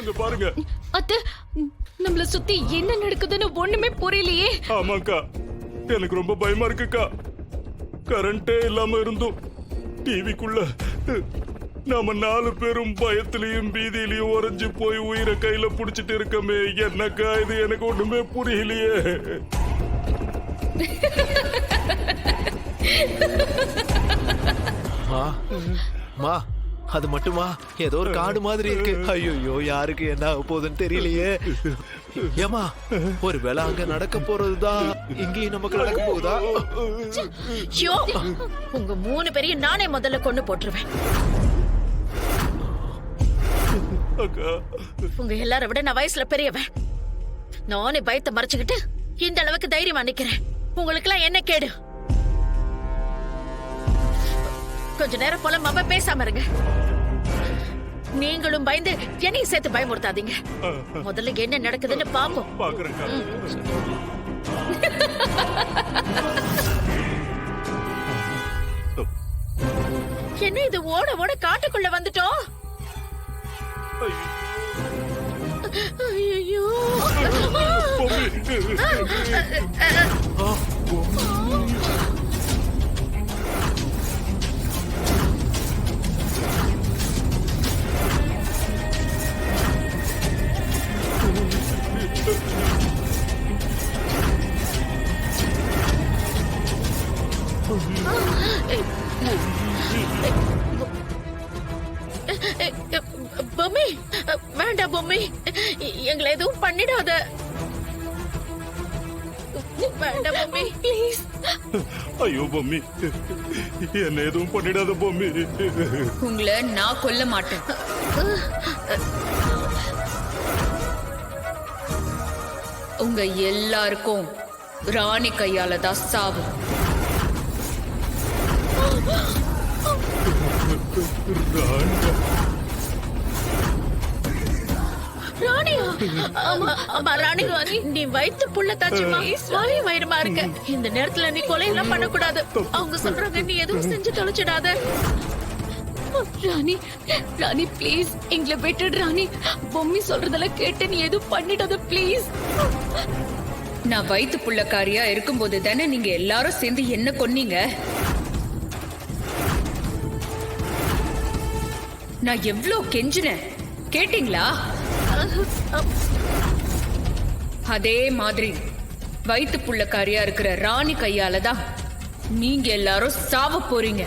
அங்க பாருங்க. அத்தை, நம்மள சுத்தி என்ன நடக்குதுன்னு ஒண்ணுமே புரியலையே. ஆமாக்கா, எனக்கு ரொம்ப பயமா இருக்குக்கா. கரண்டே இல்லாம இருந்தும் டிவிக்குள்ள நாம 4 பேரும் பயத்திலையும் பீதியிலையும் உறைஞ்சு போய் உயிரை கையில புடிச்சிட்டு இருக்கமே. என்னக்கா இது, எனக்கு ஒண்ணுமே புரியலையே. மா, அது மட்டுமா? ஏதோ ஒரு காடு மாதிரி இருக்கு. ஐயோ, யாருக்கு என்ன ஆக போகுதுன்னு தெரியலையே. ஏமா, ஒருவேளை அங்க நடக்க போறதுதான் இங்கேயும் நமக்கு நடக்க போகுதா? ஐயோ, உங்க 3 பேரையும் நானே முதல்ல கொண்டு போட்டுருவேன். அக்கா, உங்க எல்லாரை விட நான் வயசுல பெரியவன். நானே பயத்தை மறைச்சுக்கிட்டு இந்த அளவுக்கு தைரியமா நிக்கிறேன். உங்களுக்கு எல்லாம் என்ன கேடு? கொஞ்ச நேரம் போல மாமா பேசாம இருங்க. நீங்களும் பயந்து என்னையும் சேர்த்து பயமுறுத்தாதீங்க. முதல்ல என்ன நடக்குதுன்னு பாப்போம். பாக்குறேன்க்கா. என்ன இது, ஓட ஓட காட்டுக்குள்ள வந்துட்டோம். ஐயோ, பொம்மி, வேண்டாம் பொம்மி, எங்களை எதுவும் பண்ணிடாத. வேண்டாம் பொம்மி, ப்ளீஸ். ஐயோ பொம்மி, என்ன எதுவும் பண்ணிடாத பொம்மி. உங்களை நான் கொல்ல மாட்டேன். உங்க எல்லாருக்கும் ராணி கையால தான் சாவு. ராணியா? ஆமா, ராணி. நீ வயித்து புள்ள தாச்சுமா, வாலி வயிறுமா இருக்க. இந்த நேரத்துல நீ கொலை எல்லாம் பண்ணக்கூடாது. அவங்க சொல்றாங்க, நீ எதுவும் செஞ்சு தொலைச்சிடாத. ராணி, ராணி ப்ளீஸ், எங்களை விட்டுடு ராணி. பொம்மி சொல்றதெல்லாம் கேட்டு நீ எதுவும் பண்ணிடாத ப்ளீஸ். நான் வயித்து புள்ளக்காரியா இருக்கும்போது தானே நீங்க எல்லாரும் சேர்ந்து என்ன கொன்னீங்க? நான் எவ்ளோ கெஞ்சினேன், கேட்டீங்களா? அதே மாதிரி வயித்து புள்ளக்காரியா இருக்கிற ராணி கையால தான் நீங்க எல்லாரும் சாவ போறீங்க.